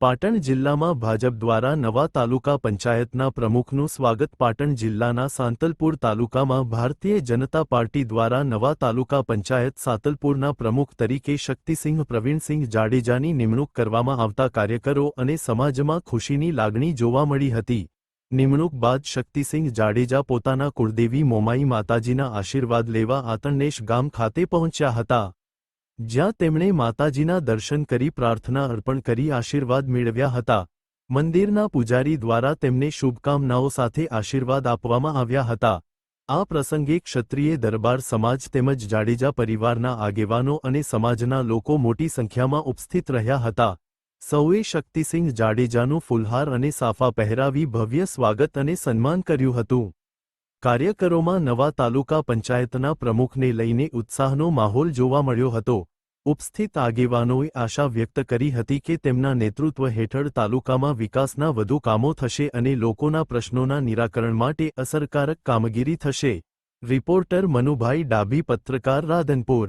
પાટણ જિલ્લામાં ભાજપ દ્વારા નવા તાલુકા પંચાયતના પ્રમુખનું સ્વાગત પાટણ જિલ્લાના સાંતલપુર તાલુકામાં ભારતીય જનતા પાર્ટી દ્વારા નવા તાલુકા પંચાયત સાંતલપુરના પ્રમુખ તરીકે શક્તિસિંહ પ્રવીણસિંહ જાડેજાની નિમણૂક કરવામાં આવતા કાર્યકરો અને સમાજમાં ખુશીની લાગણી જોવા મળી હતી। નિમણૂક બાદ શક્તિસિંહ જાડેજા પોતાના કુળદેવી મોમાઈ માતાજીના આશીર્વાદ લેવા આતણનેશ ગામ ખાતે પહોંચ્યા હતા, જ્યાં તેમણે માતાજીના દર્શન કરી પ્રાર્થના અર્પણ કરી આશીર્વાદ મેળવ્યા હતા। મંદિરના પૂજારી દ્વારા તેમને શુભકામનાઓ સાથે આશીર્વાદ આપવામાં આવ્યા હતા। આ પ્રસંગે ક્ષત્રિય દરબાર સમાજ તેમજ જાડેજા પરિવારના આગેવાનો અને સમાજના લોકો મોટી સંખ્યામાં ઉપસ્થિત રહ્યા હતા। સૌએ શક્તિસિંહ જાડેજાનું ફૂલહાર અને સાફા પહેરાવી ભવ્ય સ્વાગત અને સન્માન કર્યું હતું। કાર્યકરોમાં નવા તાલુકા પંચાયતના પ્રમુખને લઈને ઉત્સાહનો માહોલ જોવા મળ્યો હતો। ઉપસ્થિત આગેવાનોએ આશા વ્યક્ત કરી હતી કે તેમના નેતૃત્વ હેઠળ તાલુકામાં વિકાસના વધુ કામો થશે અને લોકોના પ્રશ્નોના નિરાકરણ માટે અસરકારક કામગીરી થશે। રિપોર્ટર મનુભાઈ ડાભી, પત્રકાર રાધનપુર।